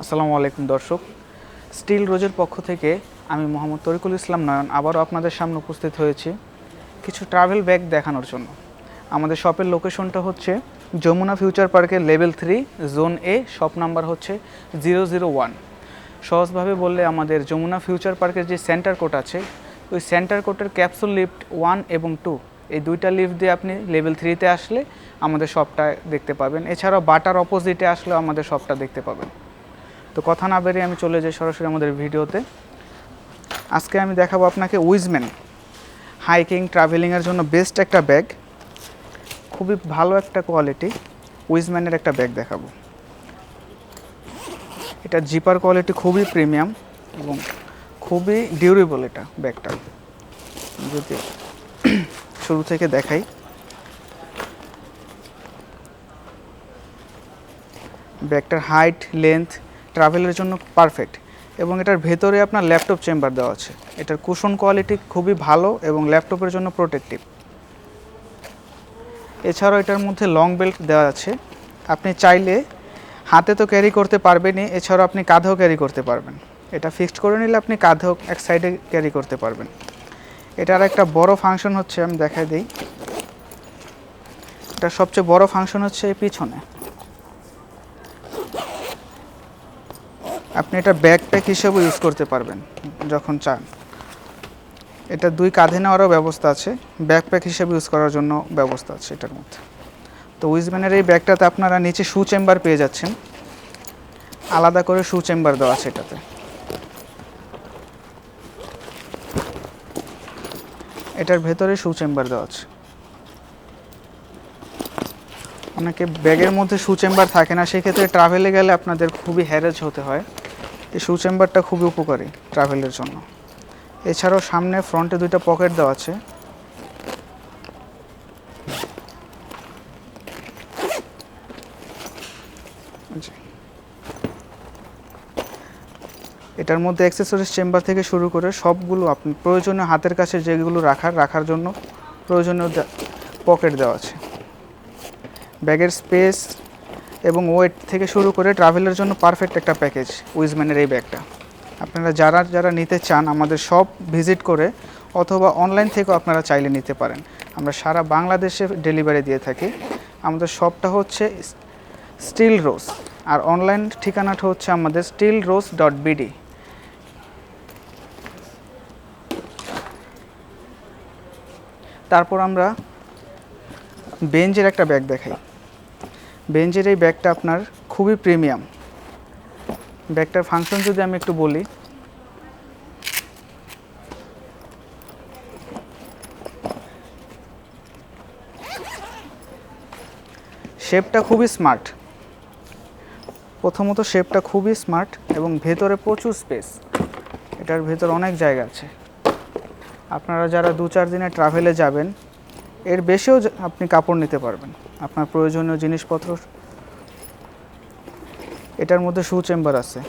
আসসালামু আলাইকুম দর্শক, স্টিল রোজের পক্ষ থেকে আমি মোহাম্মদ তরিকুল ইসলাম নয়ন আবারও আপনাদের সামনে উপস্থিত হয়েছি কিছু ট্রাভেল ব্যাগ দেখানোর জন্য। আমাদের শপের লোকেশনটা হচ্ছে যমুনা ফিউচার পার্কের লেভেল 3 জোন এ, শপ নাম্বার হচ্ছে 001। সহজভাবে বললে আমাদের যমুনা ফিউচার পার্কের যে সেন্টার কোর্ট আছে, ওই সেন্টার কোর্টের ক্যাপসুল লিফট 1 এবং 2 এই দুইটা লিফট দিয়ে আপনি লেভেল 3-তে আসলে আমাদের শপটা দেখতে পাবেন। এছাড়াও বাটার অপোজিটে আসলেও আমাদের শপটা দেখতে পাবেন। তো কথা না বেরিয়ে আমি চলে যাই সরাসরি আমাদের ভিডিওতে। আজকে আমি দেখাবো আপনাকে উইজম্যান হাইকিং ট্রাভেলিংয়ের জন্য বেস্ট একটা ব্যাগ, খুবই ভালো একটা কোয়ালিটি উইজম্যানের একটা ব্যাগ দেখাবো। এটা জিপার কোয়ালিটি খুবই প্রিমিয়াম এবং খুবই ডিউরেবল এটা ব্যাগটা। যদি শুরু থেকে দেখাই, ব্যাগটার হাইট লেন্থ ট্রাভেলের জন্য পারফেক্ট এবং এটার ভেতরে আপনার ল্যাপটপ চেম্বার দেওয়া আছে। এটার কুশন কোয়ালিটি খুবই ভালো এবং ল্যাপটপের জন্য প্রোটেক্টিভ। এছাড়াও এটার মধ্যে লং বেল্ট দেওয়া আছে, আপনি চাইলে হাতে তো ক্যারি করতে পারবেনই, এছাড়াও আপনি কাঁধেও ক্যারি করতে পারবেন। এটা ফিক্সড করে নিলে আপনি কাঁধেও এক সাইডে ক্যারি করতে পারবেন। এটার একটা বড় ফাংশন হচ্ছে, আমি দেখাই দিই, এটার সবচেয়ে বড় ফাংশন হচ্ছে এই পিছনে। আপনি এটা ব্যাকপ্যাক হিসেবে ইউজ করতে পারবেন যখন চান। এটা দুই কাঁধে নেওয়ারও ব্যবস্থা আছে, ব্যাকপ্যাক হিসেবে ইউজ করার জন্য ব্যবস্থা আছে এটার মধ্যে। তো উইজম্যানের এই ব্যাগটাতে আপনারা নিচে শু চেম্বার পেয়ে যাচ্ছেন, আলাদা করে শু চেম্বার দেওয়া আছে এটাতে। এটার ভেতরে শু চেম্বার দেওয়া আছে। অনেকে ব্যাগের মধ্যে শু চেম্বার থাকে না, সেক্ষেত্রে ট্রাভেলে গেলে আপনাদের খুবই হ্যারেজ হতে হয়। এই শু চেম্বারটা খুবই উপকারী ট্রাভেলের জন্য। এছাড়াও সামনে ফ্রন্টে দুইটা পকেট দেওয়া আছে। এটার মধ্যে অ্যাক্সেসরিজ চেম্বার থেকে শুরু করে সবগুলো আপনি প্রয়োজনীয় হাতের কাছে যেগুলো রাখার জন্য প্রয়োজনীয় পকেট দেওয়া আছে। ব্যাগের স্পেস এবং ওয়েট থেকে শুরু করে ট্রাভেলের জন্য পারফেক্ট একটা প্যাকেজ উইজম্যানের এই ব্যাগটা। আপনারা যারা নিতে চান আমাদের শপ ভিজিট করে অথবা অনলাইন থেকেও আপনারা চাইলে নিতে পারেন। আমরা সারা বাংলাদেশে ডেলিভারি দিয়ে থাকি। আমাদের শপটা হচ্ছে স্টিল রোজ, আর অনলাইন ঠিকানাটা হচ্ছে আমাদের steelrose.bd। তারপর আমরা বেঞ্জের একটা ব্যাগ দেখাই। বেঞ্জের এই ব্যাগটা আপনার খুবই প্রিমিয়াম। ব্যাগটার ফাংশন যদি আমি একটু বলি, শেপটা খুবই স্মার্ট। প্রথমত শেপটা খুবই স্মার্ট এবং ভেতরে প্রচুর স্পেস। এটার ভেতর অনেক জায়গা আছে। আপনারা যারা 2-4 দিনে ট্রাভেলে যাবেন, এর বেশিও আপনি কাপড় নিতে পারবেন আপনার প্রয়োজনীয় জিনিসপত্র। এটার মধ্যে শু চেম্বার আছে,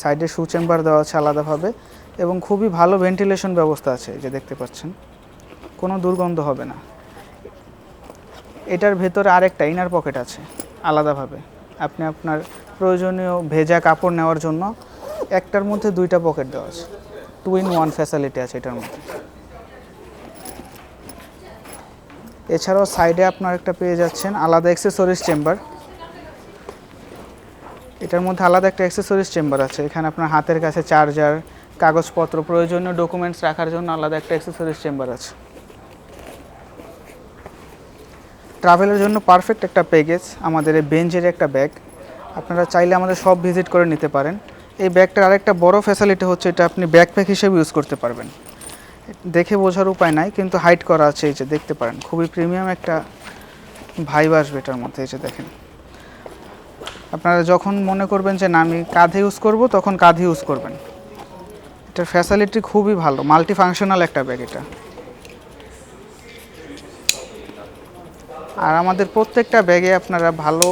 সাইডে শু চেম্বার দেওয়া আছে আলাদাভাবে এবং খুবই ভালো ভেন্টিলেশন ব্যবস্থা আছে, যে দেখতে পাচ্ছেন, কোনো দুর্গন্ধ হবে না। এটার ভেতরে আরেকটা ইনার পকেট আছে আলাদাভাবে। আপনি আপনার প্রয়োজনীয় ভেজা কাপড় নেওয়ার জন্য একটার মধ্যে দুইটা পকেট দেওয়া আছে, 2-in-1 ফ্যাসিলিটি আছে এটার মধ্যে। এছাড়াও সাইডে আপনার একটা পেয়ে যাচ্ছেন আলাদা অ্যাক্সেসরিজ চেম্বার। এটার মধ্যে আলাদা একটা অ্যাক্সেসরিজ চেম্বার আছে। এখানে আপনার হাতের কাছে চার্জার, কাগজপত্র, প্রয়োজনীয় ডকুমেন্টস রাখার জন্য আলাদা একটা অ্যাক্সেসরিজ চেম্বার আছে। ট্রাভেলের জন্য পারফেক্ট একটা প্যাকেজ আমাদের এই বেঞ্জের একটা ব্যাগ। আপনারা চাইলে আমাদের সব ভিজিট করে নিতে পারেন। এই ব্যাগটার আরেকটা বড় ফ্যাসিলিটি হচ্ছে, এটা আপনি ব্যাকপ্যাক হিসেবে ইউজ করতে পারবেন। দেখে বোঝার উপায় নাই, কিন্তু হাইট করা আছে, এই যে দেখতে পারেন, খুবই প্রিমিয়াম একটা ভাইব আসবে এটার মধ্যে। এই যে দেখেন, আপনারা যখন মনে করবেন যে না আমি কাঁধে ইউজ করব, তখন কাঁধে ইউজ করবেন। এটার ফ্যাসিলিটি খুবই ভালো, মাল্টি ফাংশনাল একটা ব্যাগ এটা। আর আমাদের প্রত্যেকটা ব্যাগে আপনারা ভালো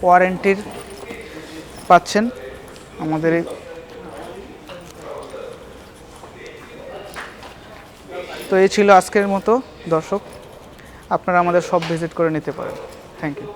ওয়ারেন্টির পাচ্ছেন। আমাদের তো এই ছিল আজকের মতো দর্শক, আপনারা আমাদের সব ভিজিট করে নিতে পারেন। Thank you.